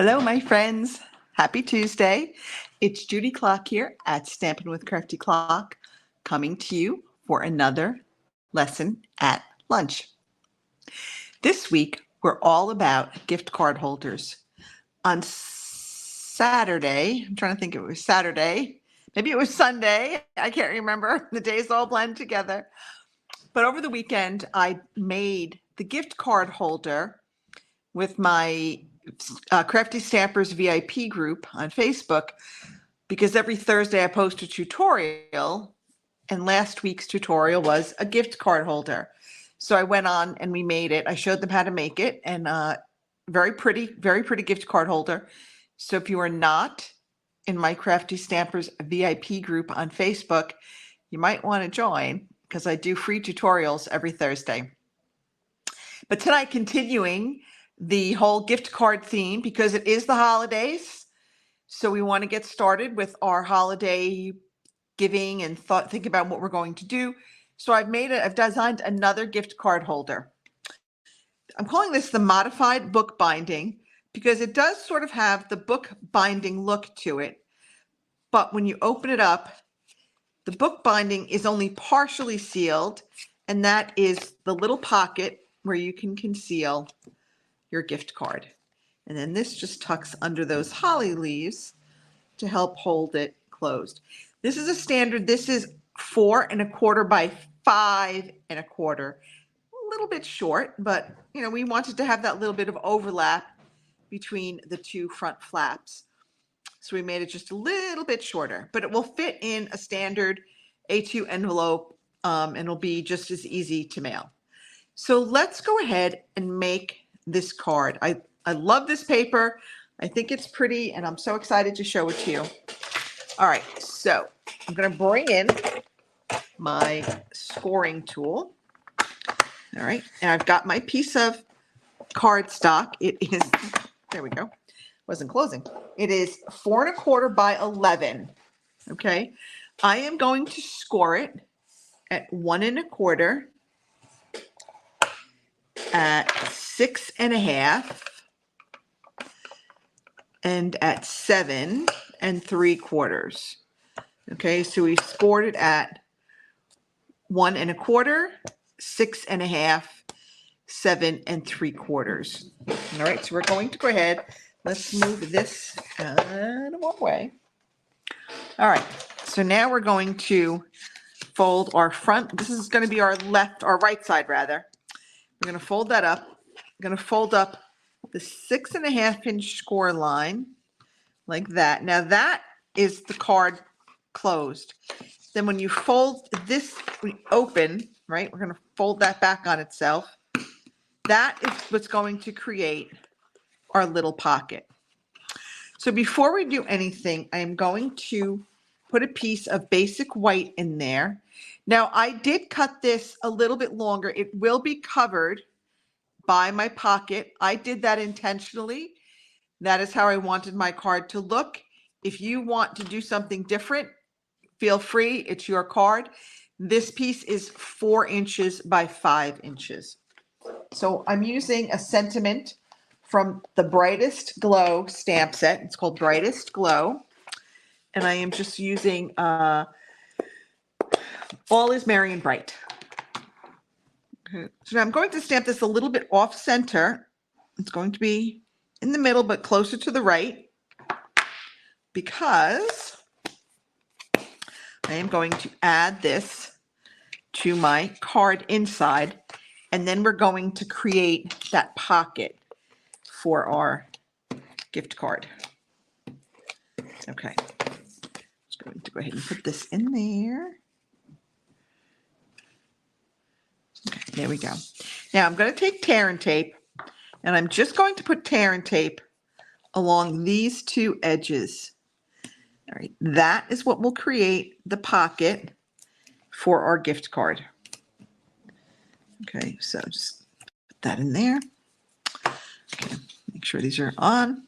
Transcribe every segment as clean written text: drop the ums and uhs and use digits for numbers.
Hello, my friends. Happy Tuesday. It's Judy Klock here at Stampin' with Crafty Klock, coming to you for another lesson at lunch. This week, we're all about gift card holders. On Saturday, I'm trying to think if it was Saturday, maybe it was Sunday, I can't remember. The days all blend together. But over the weekend, I made the gift card holder with my Crafty Stampers VIP group on Facebook, because every Thursday I post a tutorial, and last week's tutorial was a gift card holder. So I went on and we made it. I showed them how to make it, and very pretty gift card holder. So if you are not in my Crafty Stampers VIP group on Facebook, you might want to join, because I do free tutorials every Thursday. But tonight, continuing the whole gift card theme, because it is the holidays. So we want to get started with our holiday giving and think about what we're going to do. So I've designed another gift card holder. I'm calling this the modified book binding, because it does sort of have the book binding look to it. But when you open it up, the book binding is only partially sealed, and that is the little pocket where you can conceal your gift card. And then this just tucks under those holly leaves to help hold it closed. This is a standard. This is 4 1/4 by 5 1/4. A little bit short, but we wanted to have that little bit of overlap between the two front flaps. So we made it just a little bit shorter, but it will fit in a standard A2 envelope, and it'll be just as easy to mail. So let's go ahead and make this card. I love this paper. I think it's pretty, and I'm so excited to show it to you. All right, so I'm going to bring in my scoring tool. All right, and I've got my piece of cardstock. It is, there we go, wasn't closing. It is 4 1/4 by 11. Okay, I am going to score it at 1 1/4, at 6 1/2, and at 7 3/4. Okay, so we scored it at 1 1/4, 6 1/2, 7 3/4. All right, so we're going to go ahead. Let's move this out of our way. All right, so now we're going to fold our front. This is going to be our right side rather. We're going to fold that up. I'm going to fold up the 6 1/2 inch score line like that. Now that is the card closed. Then when you fold this open, right, we're going to fold that back on itself. That is what's going to create our little pocket. So before we do anything, I am going to put a piece of basic white in there. Now I did cut this a little bit longer. It will be covered by my pocket. I did that intentionally. That is how I wanted my card to look. If you want to do something different, feel free. It's your card. This piece is 4 inches by 5 inches. So I'm using a sentiment from the Brightest Glow stamp set. It's called Brightest Glow. And I am just using All is Merry and Bright. Okay. So now I'm going to stamp this a little bit off center. It's going to be in the middle, but closer to the right, because I am going to add this to my card inside, and then we're going to create that pocket for our gift card. Okay, just going to go ahead and put this in there. Okay, there we go. Now I'm going to take tear and tape, and I'm just going to put tear and tape along these two edges. All right, that is what will create the pocket for our gift card. Okay, so just put that in there. Okay, make sure these are on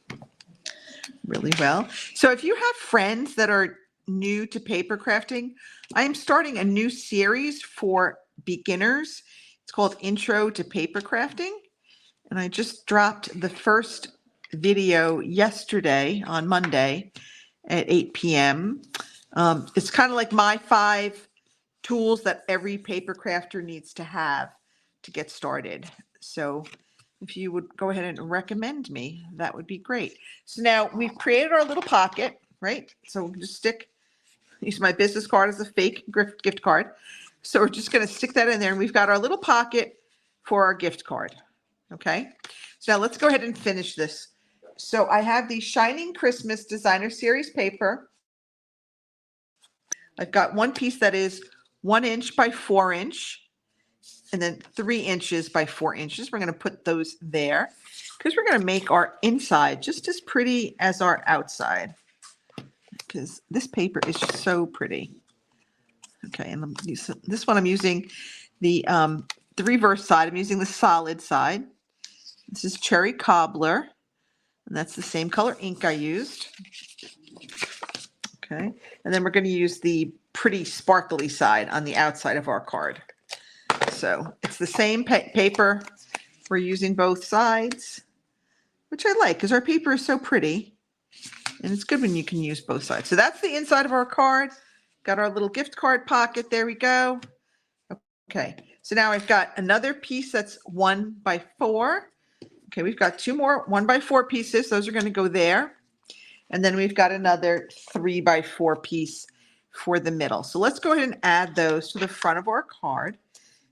really well. So if you have friends that are new to paper crafting, I am starting a new series for beginners. It's called Intro to Paper Crafting. And I just dropped the first video yesterday on Monday at 8 p.m. It's kind of like my 5 tools that every paper crafter needs to have to get started. So if you would go ahead and recommend me, that would be great. So now we've created our little pocket, right? So we'll just use my business card as a fake gift card. So we're just going to stick that in there, and we've got our little pocket for our gift card. Okay. So now let's go ahead and finish this. So I have the Shining Christmas Designer Series paper. I've got one piece that is 1 inch by 4 inch, and then 3 inches by 4 inches. We're going to put those there because we're going to make our inside just as pretty as our outside, because this paper is so pretty. Okay, and this one I'm using the reverse side. I'm using the solid side. This is Cherry Cobbler, and that's the same color ink I used. Okay, and then we're going to use the pretty sparkly side on the outside of our card. So it's the same paper. We're using both sides, which I like because our paper is so pretty, and it's good when you can use both sides. So that's the inside of our card. Got our little gift card pocket. There we go. Okay, so now I've got another piece that's 1 by 4. Okay, we've got 2 more 1 by 4 pieces. Those are going to go there. And then we've got another 3 by 4 piece for the middle. So let's go ahead and add those to the front of our card.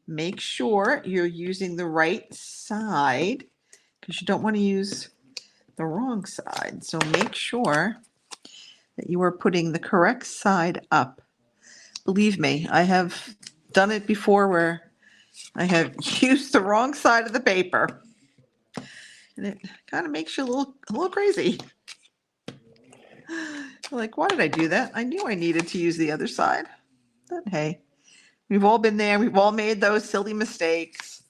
Make sure you're using the right side because you don't want to use the wrong side. So make sure that you are putting the correct side up. Believe me, I have done it before where I have used the wrong side of the paper, and it kind of makes you a little crazy. Like, why did I do that? I knew I needed to use the other side, but hey, we've all been there. We've all made those silly mistakes.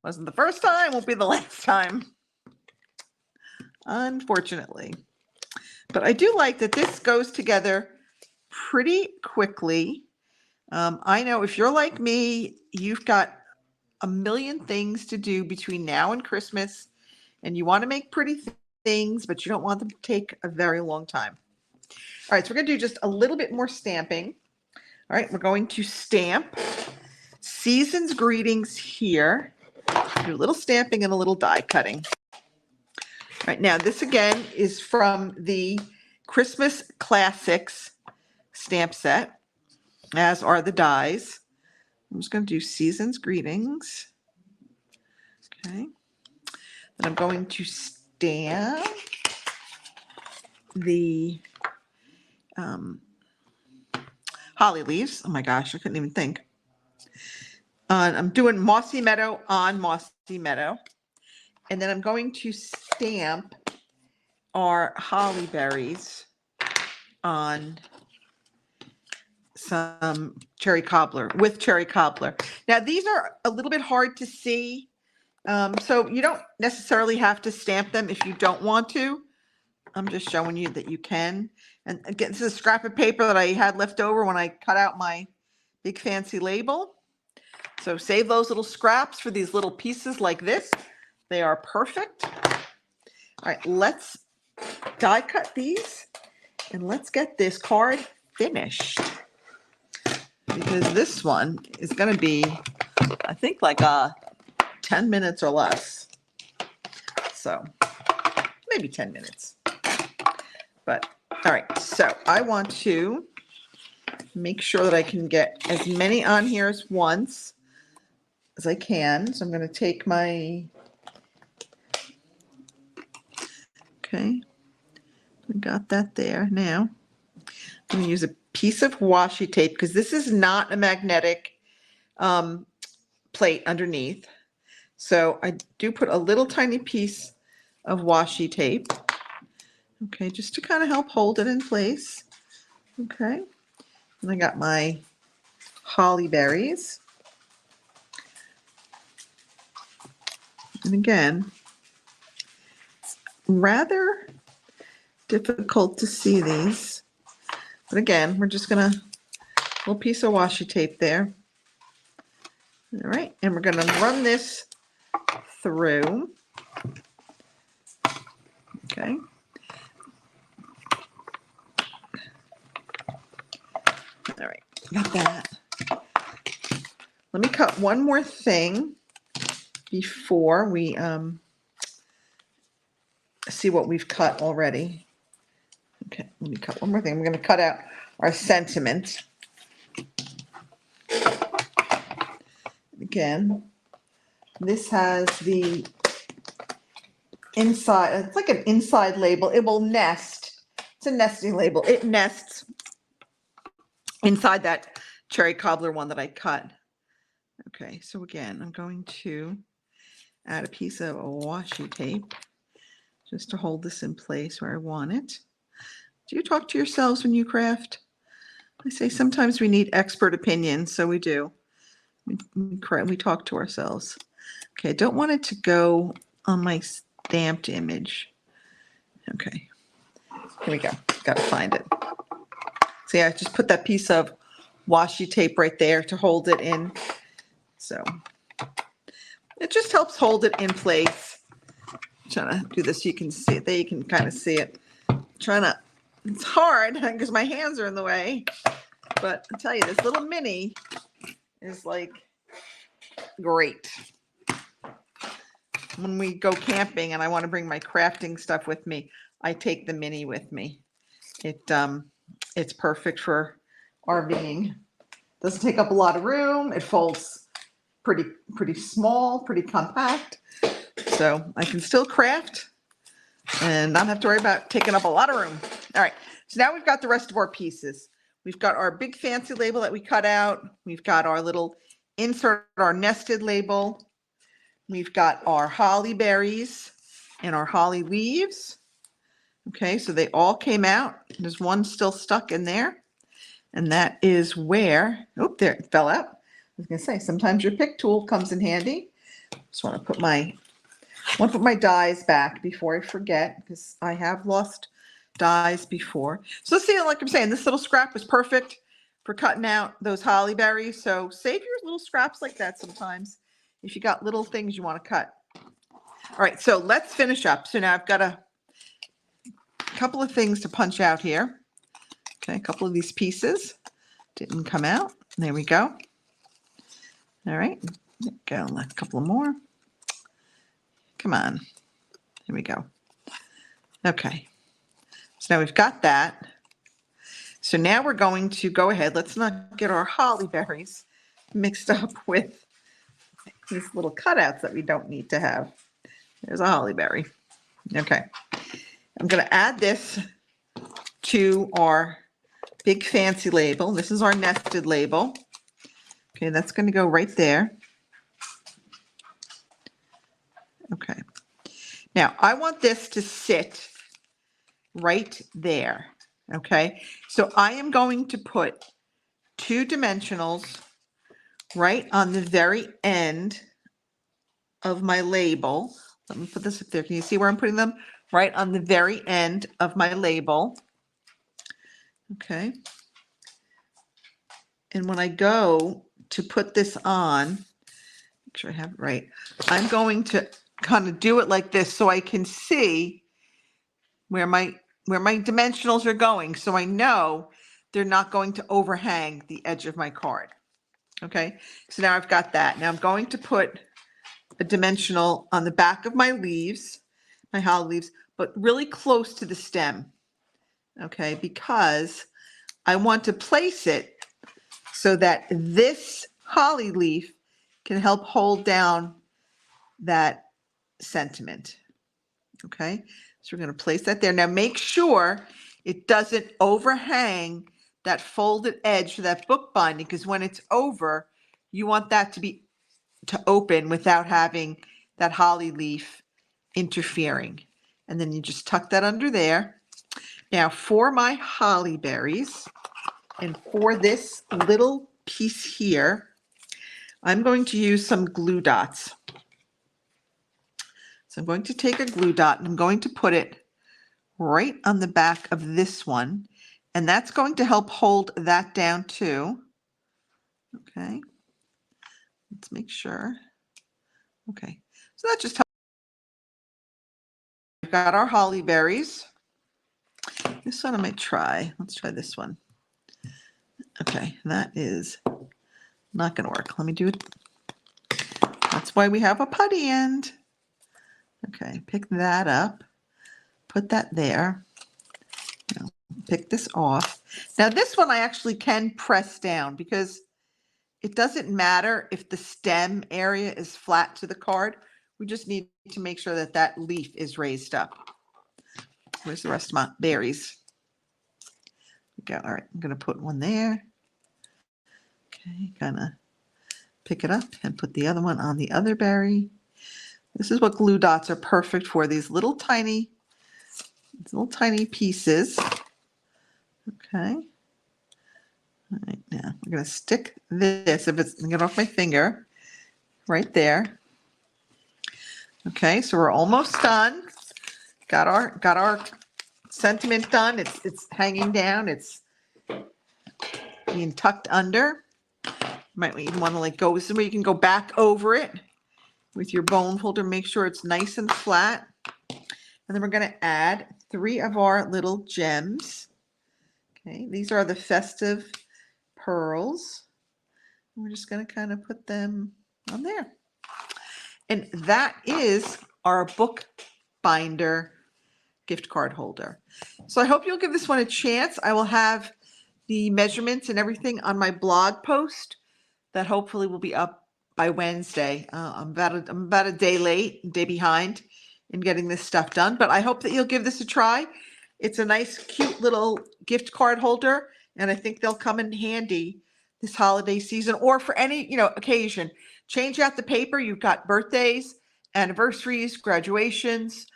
Wasn't the first time, won't be the last time, unfortunately. But I do like that this goes together pretty quickly. I know if you're like me, you've got a million things to do between now and Christmas, and you want to make pretty things, but you don't want them to take a very long time. All right, so we're going to do just a little bit more stamping. All right, we're going to stamp Season's Greetings here. Do a little stamping and a little die cutting. All right, now this again is from the Christmas Classics stamp set, as are the dies. I'm just going to do Season's Greetings. Okay. Then I'm going to stamp the holly leaves. Oh my gosh, I couldn't even think. I'm doing Mossy Meadow on Mossy Meadow. And then I'm going to stamp our holly berries on some Cherry Cobbler, with Cherry Cobbler. Now these are a little bit hard to see, so you don't necessarily have to stamp them if you don't want to. I'm just showing you that you can. And again, this is a scrap of paper that I had left over when I cut out my big fancy label. So save those little scraps for these little pieces like this. They are perfect. All right, let's die cut these and let's get this card finished, because this one is going to be, I think, like 10 minutes or less. So maybe 10 minutes. But all right, so I want to make sure that I can get as many on here as once as I can. So I'm going to take my, okay, I got that there. Now I'm going to use a piece of washi tape because this is not a magnetic plate underneath. So I do put a little tiny piece of washi tape. Okay, just to kind of help hold it in place. Okay, and I got my holly berries. And again, it's rather difficult to see these. But again, we're just going to, little piece of washi tape there. All right, and we're going to run this through. Okay. All right, got that. Let me cut one more thing before we see what we've cut already. Okay, let me cut one more thing. I'm going to cut out our sentiment. Again, this has the inside, it's like an inside label. It will nest. It's a nesting label. It nests inside that cherry cobbler one that I cut. Okay, so again, I'm going to add a piece of washi tape just to hold this in place where I want it. Do you talk to yourselves when you craft? I say sometimes we need expert opinions, so we do. We talk to ourselves. Okay, I don't want it to go on my stamped image. Okay, here we go. Got to find it. So yeah, I just put that piece of washi tape right there to hold it in. So it just helps hold it in place. I'm trying to do this so you can see it. There you can kind of see it. It's hard because my hands are in the way. But I'll tell you, this little mini is like great. When we go camping and I want to bring my crafting stuff with me, I take the mini with me. It's perfect for RVing. Doesn't take up a lot of room. It folds pretty small, pretty compact. So I can still craft and not have to worry about taking up a lot of room. All right, so now we've got the rest of our pieces. We've got our big fancy label that we cut out. We've got our little insert, our nested label. We've got our holly berries and our holly leaves. Okay, so they all came out. There's one still stuck in there. And that is where, oh, there it fell out. I was gonna say, sometimes your pick tool comes in handy. Just wanna put my dies back before I forget, because I have lost dies before. So let's see, like I'm saying, this little scrap was perfect for cutting out those holly berries. So save your little scraps like that sometimes if you got little things you want to cut. All right, so let's finish up. So now I've got a couple of things to punch out here. Okay, a couple of these pieces didn't come out. There we go. All right, go a couple more. Come on, here we go. Okay, so now we've got that. So now we're going to go ahead. Let's not get our holly berries mixed up with these little cutouts that we don't need to have. There's a holly berry. Okay, I'm going to add this to our big fancy label. This is our nested label. Okay, that's going to go right there. Okay, now I want this to sit right there. Okay, so I am going to put 2 dimensionals right on the very end of my label. Let me put this up there. Can you see where I'm putting them? Right on the very end of my label. Okay. And when I go to put this on, make sure I have it right, I'm going to kind of do it like this so I can see where my dimensionals are going, so I know they're not going to overhang the edge of my card. Okay, so now I've got that. Now I'm going to put a dimensional on the back of my leaves, my holly leaves, but really close to the stem. Okay, because I want to place it so that this holly leaf can help hold down that sentiment. Okay, so we're going to place that there. Now make sure it doesn't overhang that folded edge for that book binding, because when it's over, you want that to open without having that holly leaf interfering. And then you just tuck that under there. Now for my holly berries and for this little piece here, I'm going to use some glue dots. So I'm going to take a glue dot and I'm going to put it right on the back of this one. And that's going to help hold that down too. Okay, let's make sure. Okay, so that just helps we've got our holly berries. This one I might try. Let's try this one. Okay, that is not going to work. Let me do it. That's why we have a putty end. Okay, pick that up. Put that there. Now, pick this off. Now this one I actually can press down because it doesn't matter if the stem area is flat to the card. We just need to make sure that that leaf is raised up. Where's the rest of my berries? Okay, all right, I'm going to put one there. Okay, kind of pick it up and put the other one on the other berry. This is what glue dots are perfect for, these little tiny pieces. Okay. All right, now we're going to stick this, if it's get off my finger, right there. Okay, so we're almost done. Got our sentiment done. It's hanging down. It's being tucked under. Might even want to like go somewhere you can go back over it with your bone folder. Make sure it's nice and flat. And then we're going to add 3 of our little gems. Okay, these are the festive pearls. And we're just going to kind of put them on there. And that is our book binder gift card holder. So I hope you'll give this one a chance. I will have the measurements and everything on my blog post that hopefully will be up by Wednesday. I'm about a day late, a day behind in getting this stuff done, but I hope that you'll give this a try. It's a nice, cute little gift card holder, and I think they'll come in handy this holiday season or for any, occasion. Change out the paper. You've got birthdays, anniversaries, graduations,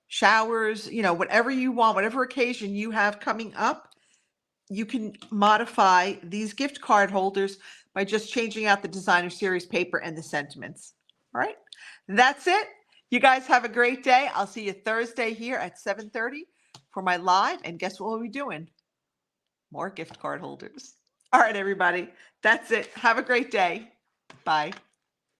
showers, whatever you want, whatever occasion you have coming up, you can modify these gift card holders by just changing out the designer series paper and the sentiments. All right, that's it. You guys have a great day. I'll see you Thursday here at 7:30 for my live. And guess what we'll be doing? More gift card holders. All right, everybody. That's it. Have a great day. Bye.